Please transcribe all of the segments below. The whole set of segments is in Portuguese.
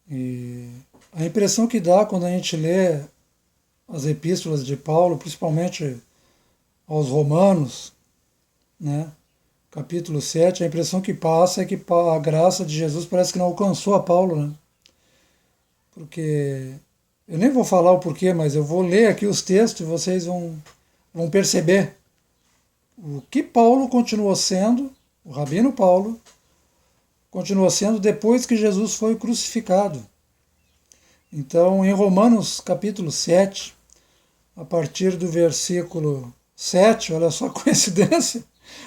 E a impressão que dá quando a gente lê as epístolas de Paulo, principalmente aos Romanos, né? Capítulo 7, a impressão que passa é que a graça de Jesus parece que não alcançou a Paulo, né? Porque eu nem vou falar o porquê, mas eu vou ler aqui os textos e vocês vão perceber o que Paulo continuou sendo, o Rabino Paulo, continua sendo depois que Jesus foi crucificado. Então, em Romanos capítulo 7, a partir do versículo 7, olha só a coincidência,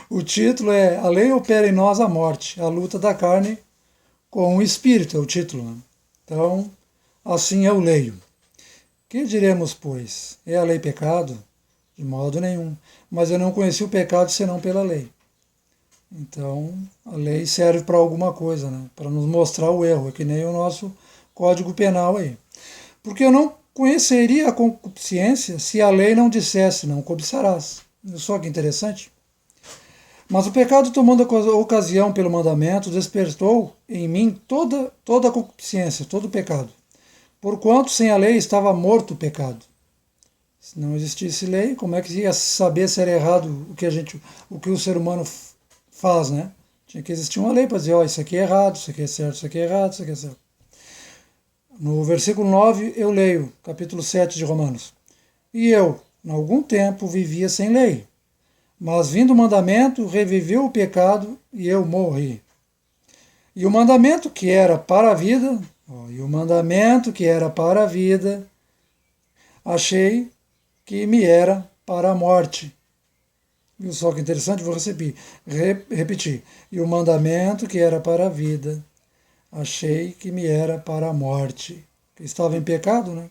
o título é A Lei Opera em Nós a Morte, a luta da carne com o Espírito, é o título. Né? Então, assim eu leio. Que diremos, pois? É a lei pecado? De modo nenhum. Mas eu não conheci o pecado senão pela lei. Então, a lei serve para alguma coisa, né? Para nos mostrar o erro, é que nem o nosso Código Penal aí. Porque eu não conheceria a concupiscência se a lei não dissesse, não cobiçarás. Só que interessante. Mas o pecado, tomando ocasião pelo mandamento, despertou em mim toda a concupiscência, todo o pecado. Porquanto sem a lei estava morto o pecado. Se não existisse lei, como é que ia saber se era errado o que o ser humano faz, né? Tinha que existir uma lei para dizer, ó, isso aqui é errado, isso aqui é certo, isso aqui é errado, isso aqui é certo. No versículo 9 eu leio, capítulo 7 de Romanos. E eu, em algum tempo, vivia sem lei, mas vindo o mandamento, reviveu o pecado e eu morri. E o mandamento que era para a vida, achei que me era para a morte. Viu só que interessante? Vou repetir. E o mandamento que era para a vida, achei que me era para a morte. Que estava em pecado, né?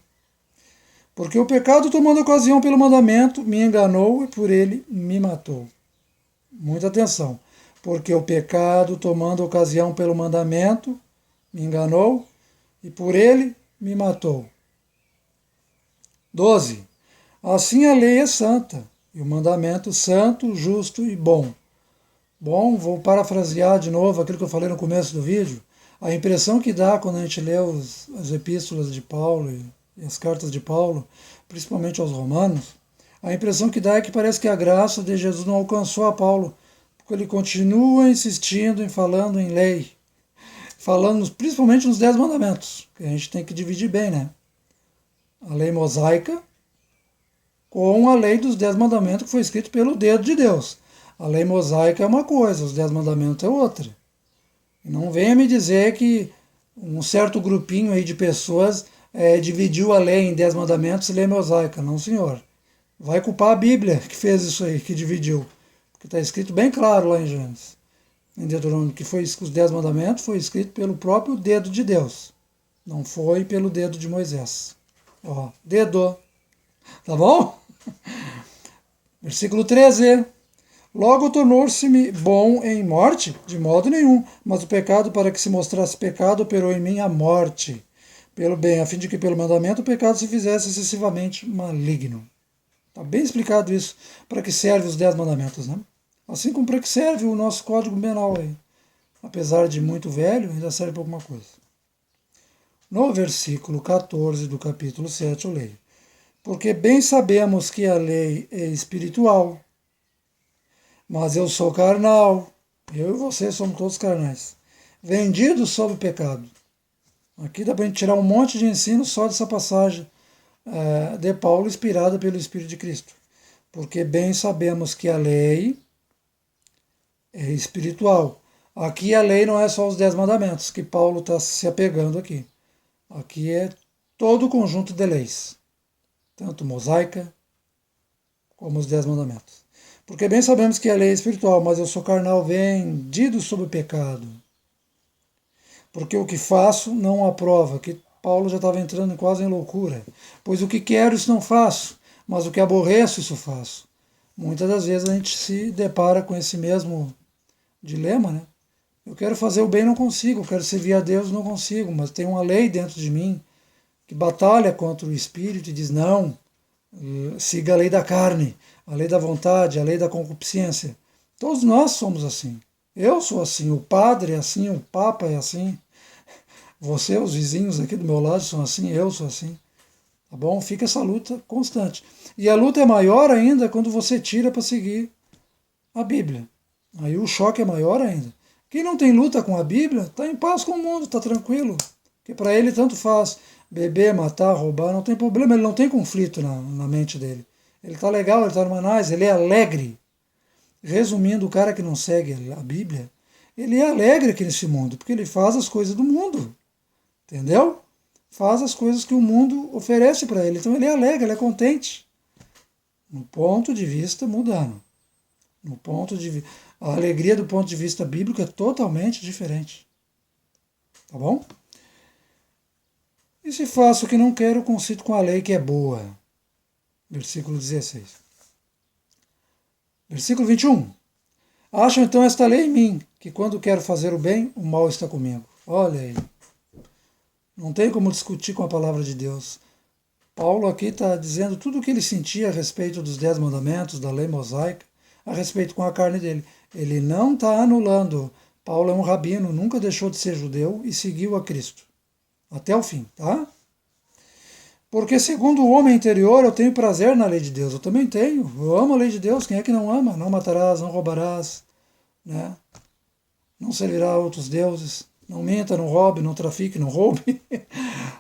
Porque o pecado, tomando ocasião pelo mandamento, me enganou e por ele me matou. Muita atenção. Porque o pecado, tomando ocasião pelo mandamento, me enganou e por ele me matou. 12. Assim a lei é santa, e o mandamento santo, justo e bom. Bom, vou parafrasear de novo aquilo que eu falei no começo do vídeo. A impressão que dá quando a gente lê as epístolas de Paulo e as cartas de Paulo, principalmente aos Romanos, a impressão que dá é que parece que a graça de Jesus não alcançou a Paulo, porque ele continua insistindo em falando em lei, falando principalmente nos 10 mandamentos, que a gente tem que dividir bem, né? A lei mosaica com a lei dos 10 mandamentos que foi escrito pelo dedo de Deus. A lei mosaica é uma coisa, os 10 mandamentos é outra. E não venha me dizer que um certo grupinho aí de pessoas dividiu a lei em 10 mandamentos e lei mosaica. Não, senhor. Vai culpar a Bíblia que fez isso aí, que dividiu. Porque está escrito bem claro lá em Gênesis, em Deuteronômio, que os 10 mandamentos foi escrito pelo próprio dedo de Deus. Não foi pelo dedo de Moisés. Ó, dedo. Tá bom? Versículo 13. Logo tornou-se-me bom em morte? De modo nenhum. Mas o pecado, para que se mostrasse pecado, operou em mim a morte. Pelo bem, a fim de que pelo mandamento o pecado se fizesse excessivamente maligno. Está bem explicado isso. Para que serve os 10 mandamentos, né? Assim como para que serve o nosso código penal aí. Apesar de muito velho, ainda serve para alguma coisa. No versículo 14 do capítulo 7 eu leio. Porque bem sabemos que a lei é espiritual, mas eu sou carnal, eu e você somos todos carnais, vendidos sob o pecado. Aqui dá para a gente tirar um monte de ensino só dessa passagem de Paulo, inspirada pelo Espírito de Cristo. Porque bem sabemos que a lei é espiritual. Aqui a lei não é só os 10 mandamentos que Paulo está se apegando aqui. Aqui é todo o conjunto de leis, tanto mosaica como os 10 mandamentos. Porque bem sabemos que a lei é espiritual, mas eu sou carnal, vendido sob o pecado. Porque o que faço não aprova, que Paulo já estava entrando quase em loucura. Pois o que quero, isso não faço, mas o que aborreço, isso faço. Muitas das vezes a gente se depara com esse mesmo dilema, né? Eu quero fazer o bem, não consigo, eu quero servir a Deus, não consigo, mas tem uma lei dentro de mim que batalha contra o espírito e diz, não, siga a lei da carne, a lei da vontade, a lei da concupiscência. Todos nós somos assim. Eu sou assim, o padre é assim, o papa é assim. Você, os vizinhos aqui do meu lado são assim, eu sou assim. Tá bom? Fica essa luta constante. E a luta é maior ainda quando você tira para seguir a Bíblia. Aí o choque é maior ainda. Quem não tem luta com a Bíblia está em paz com o mundo, está tranquilo. Porque para ele tanto faz beber, matar, roubar, não tem problema, ele não tem conflito na mente dele. Ele está legal, ele está numa nice, ele é alegre. Resumindo, o cara que não segue a Bíblia, ele é alegre aqui nesse mundo, porque ele faz as coisas do mundo. Entendeu? Faz as coisas que o mundo oferece para ele. Então ele é alegre, ele é contente. No ponto de vista mundano. No ponto de a alegria do ponto de vista bíblico é totalmente diferente. Tá bom? E se faço o que não quero, concito com a lei que é boa. Versículo 16. Versículo 21. Acham então esta lei em mim, que quando quero fazer o bem, o mal está comigo. Olha aí. Não tem como discutir com a palavra de Deus. Paulo aqui está dizendo tudo o que ele sentia a respeito dos 10 mandamentos, da lei mosaica, a respeito com a carne dele. Ele não está anulando. Paulo é um rabino, nunca deixou de ser judeu e seguiu a Cristo. Até o fim, tá? Porque segundo o homem interior eu tenho prazer na lei de Deus. Eu também tenho. Eu amo a lei de Deus. Quem é que não ama? Não matarás, não roubarás, né? Não servirá a outros deuses. Não minta, não roube, não trafique, não roube.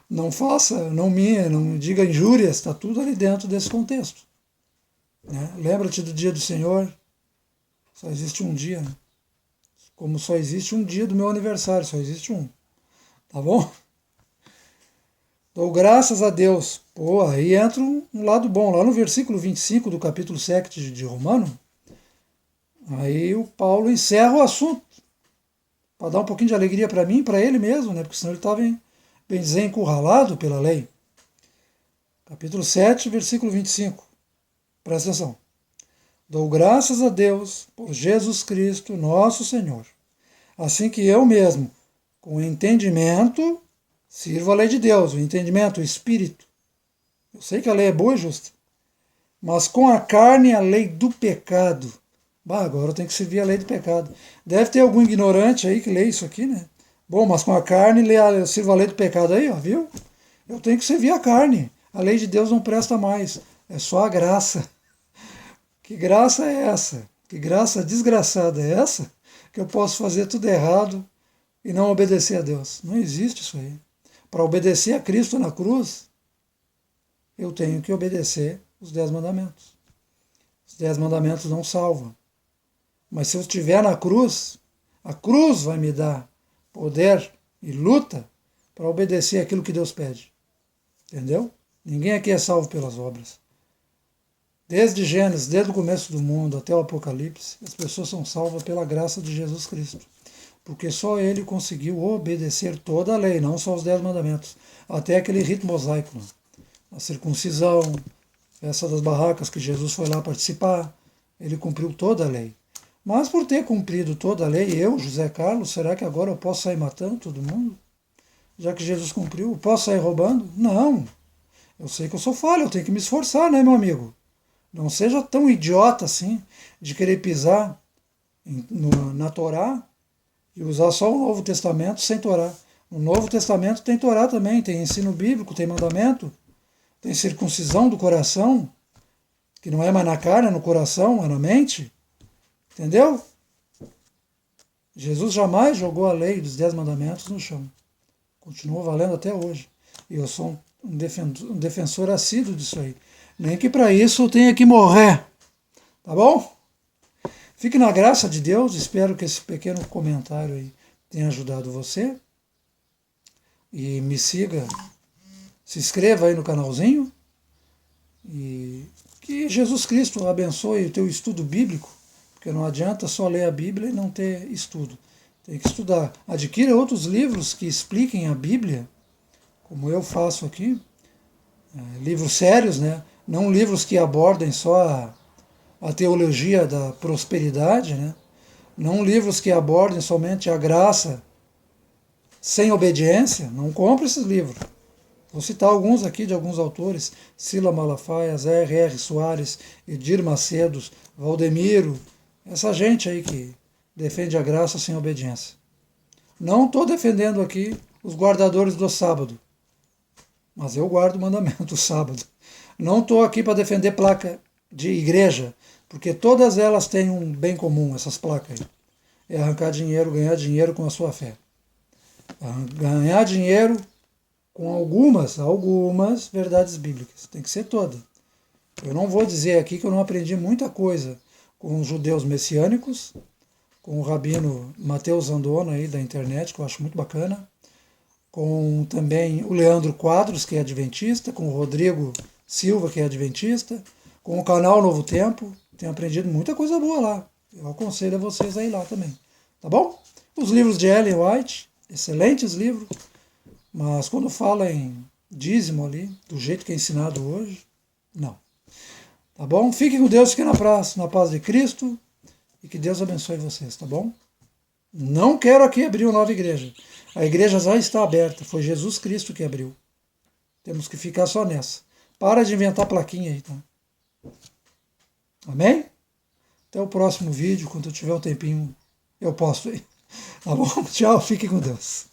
Não faça, não minha, não diga injúrias. Está tudo ali dentro desse contexto. Né? Lembra-te do dia do Senhor. Só existe um dia. Como só existe um dia do meu aniversário. Só existe um. Tá bom? Dou graças a Deus. Pô, aí entra um lado bom. Lá no versículo 25 do capítulo 7 de Romano, aí o Paulo encerra o assunto. Para dar um pouquinho de alegria para mim e para ele mesmo, né? Porque senão ele estava, bem dizer, encurralado pela lei. Capítulo 7, versículo 25. Presta atenção. Dou graças a Deus por Jesus Cristo, nosso Senhor. Assim que eu mesmo, com entendimento, sirvo a lei de Deus, o entendimento, o espírito. Eu sei que a lei é boa e justa, mas com a carne a lei do pecado. Bah, agora eu tenho que servir a lei do pecado. Deve ter algum ignorante aí que lê isso aqui, né? Bom, mas com a carne eu sirvo a lei do pecado aí, ó, viu? Eu tenho que servir a carne. A lei de Deus não presta mais. É só a graça. Que graça é essa? Que graça desgraçada é essa? Que eu posso fazer tudo errado e não obedecer a Deus. Não existe isso aí. Para obedecer a Cristo na cruz, eu tenho que obedecer os 10 mandamentos. Os 10 mandamentos não salvam. Mas se eu estiver na cruz, a cruz vai me dar poder e luta para obedecer aquilo que Deus pede. Entendeu? Ninguém aqui é salvo pelas obras. Desde Gênesis, desde o começo do mundo até o Apocalipse, as pessoas são salvas pela graça de Jesus Cristo. Porque só ele conseguiu obedecer toda a lei, não só os 10 mandamentos, até aquele rito mosaico. Né? A circuncisão, essa das barracas que Jesus foi lá participar, ele cumpriu toda a lei. Mas por ter cumprido toda a lei, eu, José Carlos, será que agora eu posso sair matando todo mundo? Já que Jesus cumpriu, eu posso sair roubando? Não. Eu sei que eu sou falho, eu tenho que me esforçar, né, meu amigo? Não seja tão idiota assim de querer pisar na Torá e usar só o Novo Testamento sem Torá. No Novo Testamento tem Torá também, tem ensino bíblico, tem mandamento, tem circuncisão do coração, que não é mais na carne, é no coração, é na mente. Entendeu? Jesus jamais jogou a lei dos 10 mandamentos no chão. Continua valendo até hoje. E eu sou um defensor assíduo disso aí. Nem que para isso eu tenha que morrer. Tá bom? Fique na graça de Deus. Espero que esse pequeno comentário aí tenha ajudado você. E me siga. Se inscreva aí no canalzinho. E que Jesus Cristo abençoe o teu estudo bíblico. Porque não adianta só ler a Bíblia e não ter estudo. Tem que estudar. Adquira outros livros que expliquem a Bíblia, como eu faço aqui. Livros sérios, né? Não livros que abordem só a teologia da prosperidade, né? Não livros que abordem somente a graça sem obediência. Não compre esses livros. Vou citar alguns aqui de alguns autores. Sila Malafaia, R.R. Soares, Edir Macedo, Valdemiro. Essa gente aí que defende a graça sem obediência. Não estou defendendo aqui os guardadores do sábado. Mas eu guardo o mandamento do sábado. Não estou aqui para defender placa de igreja, porque todas elas têm um bem comum, essas placas aí. É arrancar dinheiro, ganhar dinheiro com a sua fé. Ganhar dinheiro com algumas verdades bíblicas. Tem que ser toda. Eu não vou dizer aqui que eu não aprendi muita coisa com os judeus messiânicos, com o rabino Mateus Andona aí da internet, que eu acho muito bacana, com também o Leandro Quadros, que é adventista, com o Rodrigo Silva, que é adventista, com o canal Novo Tempo. Tenho aprendido muita coisa boa lá. Eu aconselho a vocês a ir lá também. Tá bom? Os livros de Ellen White, excelentes livros, mas quando fala em dízimo ali, do jeito que é ensinado hoje, não. Tá bom? Fiquem com Deus, fiquem na paz de Cristo e que Deus abençoe vocês, tá bom? Não quero aqui abrir uma nova igreja. A igreja já está aberta, foi Jesus Cristo que abriu. Temos que ficar só nessa. Para de inventar plaquinha aí, tá? Amém? Até o próximo vídeo, quando eu tiver um tempinho, eu posto aí. Tá bom? Tchau, fiquem com Deus.